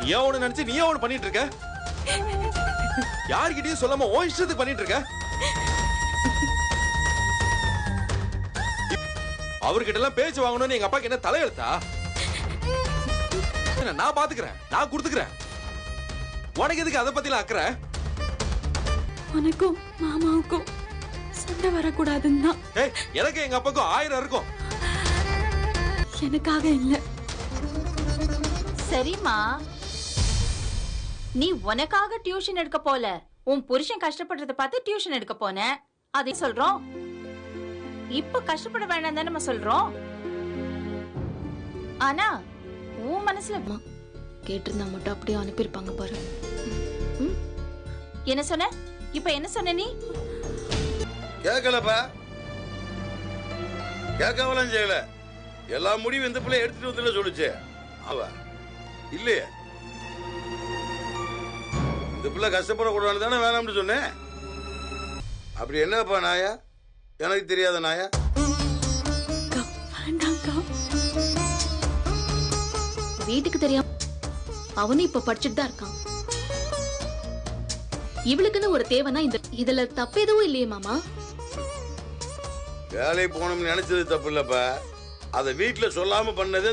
நீ ஒண்ணு நினைச்சு நீ ஒண்ணு பண்ணிட்டு இருக்க. யார்கிட்டயும் சொல்லாம ஓ இஷ்டத்துக்கு பண்ணிட்டு இருக்க. அவர்கிட்ட எல்லாம் பேச்சு வாங்கணும்னு எங்க அப்பாக்கு என்ன தலையெழுத்தா? நான் பாத்துக்கிறேன், நான் கொடுத்துக்கிறேன். உனக்கு எதுக்கு அதை பத்திலாம் அக்கறை? உனக்கும் மாமாவுக்கும் சண்டை வரக்கூடாதுன்னு தான். எனக்கு எங்க அப்பாக்கும் 1000 இருக்கும். எனக்காக இல்ல. சரிம்மா, நீ உனக்காக டியூஷன் எடுக்க போல, உன் புருஷன் கஷ்டப்படுறத பார்த்து டியூஷன் எடுக்க போன. அதை சொல்றோம். இப்ப கஷ்டப்பட வேண்டாம் தானே நம்ம சொல்றோம். ஆனா உன் மனசுல கேட்டிருந்தா மட்டும் அப்படியே அனுப்பியிருப்பாங்க பாரு. என்ன சொன்ன? இப்ப என்ன சொன்ன நீ? கேட்கலப்பா, கேட்கவெல்லாம் செய்யல. எல்லா முடிவும் இந்த பிள்ளை எடுத்துட்டு வந்து சொல்லுச்சு. அவ இல்லையே, இந்த பிள்ளை கஷ்டப்படக்கூடாது தானே வேணாம்னு சொன்னேன். அப்படி என்னப்பா நாயா? எனக்கு தெரியாத நாயா? வீட்டுக்கு தெரியாம அவனும் இப்ப படிச்சுட்டு தான் இருக்கான். இவளுக்குன்னு ஒரு தேவைன்னா இதுல தப்பு எதுவும் இல்லையே மாமா. வேலை போகணும்னு நினைச்சது தப்பு இல்லப்பா, அத வீட்டுல சொல்லாம பண்ணது.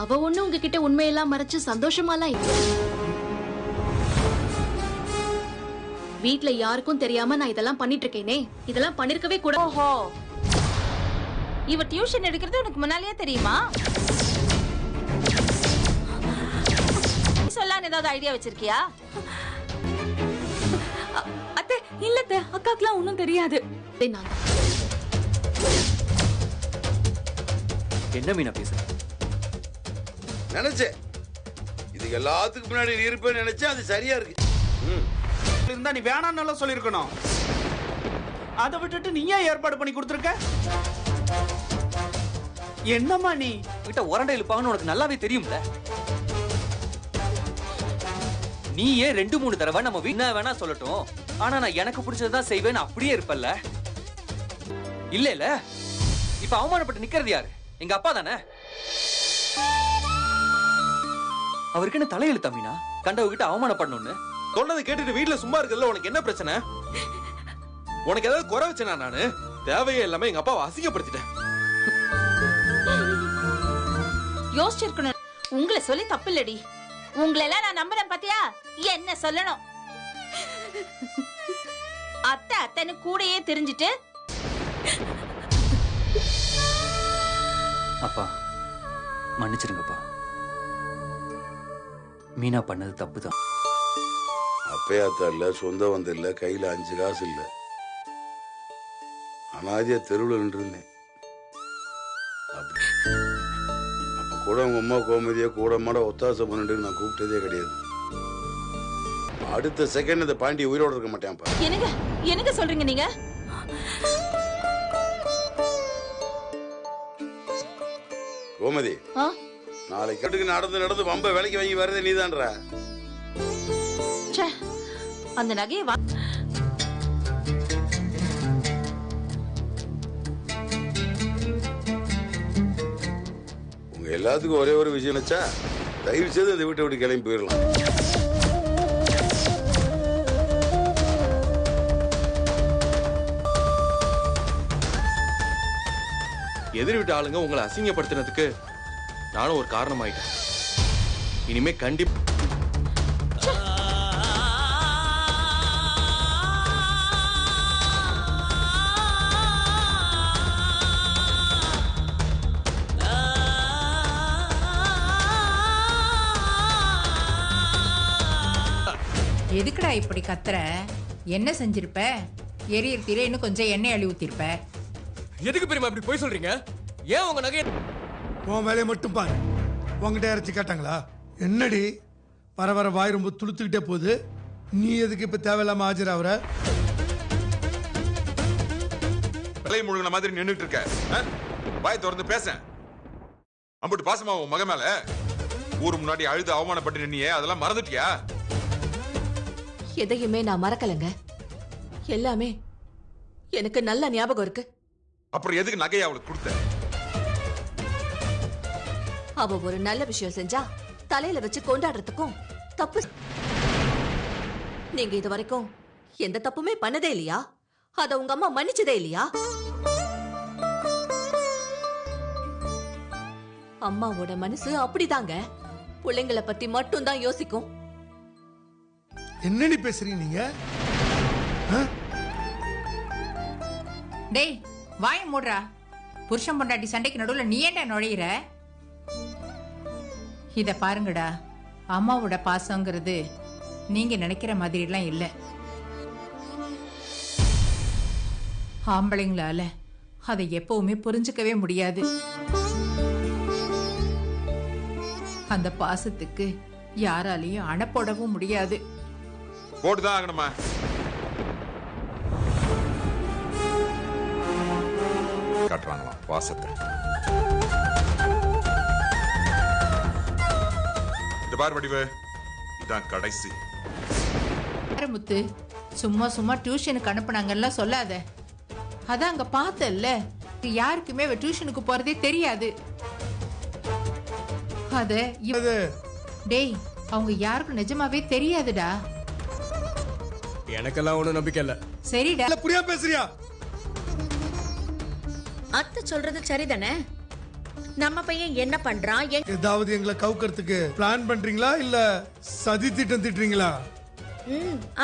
அவ ஒண்ணு உங்ககிட்ட உண்மையெல்லாம் மறைச்சு சந்தோஷமாலாம் இல்ல. வீட்டுல யாருக்கும் தெரியாம நான் இதெல்லாம் பண்ணிட்டு இருக்கேனே, இதெல்லாம் பண்ணிருக்கவே கூட. ஓஹோ, இவ டியூஷன் எடுக்கிறது உனக்கு முன்னாலேயே தெரியுமா? சொல்லான்னு ஏதாவது ஐடியா வச்சிருக்கியா? அத்தை இல்லத்த, அக்காக்குலாம் ஒண்ணும் தெரியாது. என்ன மீனா பேச நினைச்சேன். இது எல்லாத்துக்கும் முன்னாடி நீ இருப்பேன்னு நினைச்சேன். அது சரியா இருக்கு. இருந்தா நீ வேணான்னு சொல்லிருக்கணும். அதை விட்டுட்டு நீ ஏன் ஏற்பாடு பண்ணி கொடுத்துருக்க? என்னம்மா நீ கிட்ட உரண்டை இழுப்பாங்கன்னு உனக்கு நல்லாவே தெரியும்ல. நீ ஏன் 2-3 தடவை நம்ம வீணா வேணா சொல்லட்டும், ஆனா நான் எனக்கு பிடிச்சதான் செய்வேன்னு அப்படியே இருப்பல்ல. இல்ல இல்ல, இப்ப அவமானப்பட்டு நிக்கிறது யாரு? எங்க அப்பா தானே. அவருக்கு என்ன தலையெழுத்தா மீனா கண்டவகிட்ட அவமானப்படணும்னு? சொன்னதை கேட்டுட்டு வீட்டுல சும்மா இருக்குதுல்ல, உனக்கு என்ன பிரச்சனை? உனக்கு ஏதாவது குறை வச்சேனா? நானு தேவையே இல்லாம எங்க அப்பாவை அசிங்கப்படுத்திட்டேன். யோசிச்சிருக்கணும். உங்களை சொல்லி தப்பு இல்லடி. உங்களை எல்லாம் நான் நம்புறேன் பாத்தியா? என்ன சொல்லணும்? அத்தை அத்தைன்னு கூடயே தெரிஞ்சிட்டு. அப்பா மன்னிச்சிருங்கப்பா, மீனா பண்ணது தப்புதான். அப்பயாத்தா இல்ல, சொந்த வந்த இல்ல, கையில 5 காசு இல்ல, அனாதியா தெருவில் நின்றுருந்தேன். அப்ப கூட உங்க அம்மா கோமதியா கூட மாட ஒத்தாசை பண்ணிட்டு நான் கூப்பிட்டதே கிடையாது. அடுத்த செகண்ட் இந்த பாண்டி உயிரோட இருக்க மாட்டேன்ப்பா. எனக்கு சொல்றீங்க நீங்க? கோமதி, நாளைக்கு கட்டுக்கு நடந்து நடந்து வம்ப விலைக்கு வாங்கி வரதே நீதான்றா. அந்த நகையை உங்க எல்லாத்துக்கும் ஒரே ஒரு விஷயம் நினைச்சா தயவு செய்து இந்த வீட்டை விட்டு கிளம்பி போயிடலாம். எதிர் வீட்டு ஆளுங்க உங்களை அசிங்கப்படுத்தினதுக்கு நானும் ஒரு காரணம் ஆயிட்டேன். இனிமே கண்டிப்பா எதுக்குடா இப்படி கத்துற? என்ன செஞ்சிருப்ப? எரியறதில இன்னும் கொஞ்சம் எண்ணெய் அள்ளி ஊத்திருப்ப. எதுக்கு பெரியமா இப்படி போய் சொல்றீங்க? ஏன் உங்க நகை? உன் வேலையை மட்டும் பாரு. உங்ககிட்ட யாராச்சும் கேட்டாங்களா? என்னடி வர வர வாய் ரொம்ப துளுத்துக்கிட்டே போகுது. நீ எதுக்கு இப்ப தேவையில்லாம ஆஜராவற? விலை முழுங்கின மாதிரி நின்றுட்டு இருக்க. வாய் திறந்து பேச. அம்புட்டு பாசமா உன் மக மேல ஊர் முன்னாடி அழுது அவமானப்பட்டு நின்னியே, அதெல்லாம் மறந்துட்டியா? எதையுமே நான் மறக்கலங்க. எல்லாமே எனக்கு நல்ல ஞாபகம் இருக்கு. அப்புறம் எதுக்கு நகையை அவளுக்கு கொடுத்த? அவ ஒரு நல்ல விஷயம் செஞ்சா தலையில வச்சு கொண்டாடுறதுக்கும் தப்பு. நீங்க இது வரைக்கும் எந்த தப்புமே பண்ணதே இல்லையா? அத உங்க அம்மா மன்னிச்சதே இல்லையா? அம்மாவோட மனசு அப்படிதாங்க, பிள்ளைங்களை பத்தி மட்டும் தான் யோசிக்கும். என்னடி பேசுறீங்க நீங்க? டேய் வாய மூடுறா. புருஷன் பொண்டாட்டி சண்டைக்கு நடுவுல நீ ஏன்டா நுழையிற? இத பாருங்கடா, அம்மாவோட பாசங்கிறது நீங்க நினைக்கிற மாதிரி எல்லாம் இல்ல. ஆம்பளைங்களால அதை எப்பவுமே புரிஞ்சுக்கவே முடியாது. அந்த பாசத்துக்கு யாராலையும் அணை போடவும் முடியாது. போட்டுதான் ஆகணுமா? காட்டுறாங்களா பாசத்தை? இந்த பார் வடிவு, இதான் கடைசி. முத்து, சும்மா சும்மா டியூஷனுக்கு அனுப்புனாங்கல்ல சொல்லாத. அதான் அங்க பார்த்தல்ல, யாருக்குமே டியூஷனுக்கு போறதே தெரியாது. அத டேய், அவங்க யாருக்கும் நிஜமாவே தெரியாதுடா. எனக்கெல்லாம் ஒண்ணும் நம்பிக்கை இல்ல. சரிடா. புரியா பேசுறியா? அத்தை சொல்றது சரிதானே? நம்ம பையன் என்ன பண்றான்? ஏதாவது எங்களை கவுக்கிறதுக்கு பிளான் பண்றீங்களா இல்ல சதி திட்டம் திட்டுறீங்களா?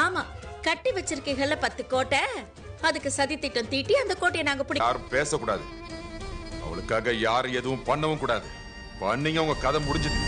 ஆமா, கட்டி வச்சிருக்கீங்கல்ல 10 கோட்டை, அதுக்கு சதி திட்டம் தீட்டி அந்த கோட்டையை நாங்க பிடி. யாரும் பேசக்கூடாது. அவளுக்காக யாரும் எதுவும் பண்ணவும் கூடாது. பண்ணீங்க உங்க கதை முடிஞ்சது.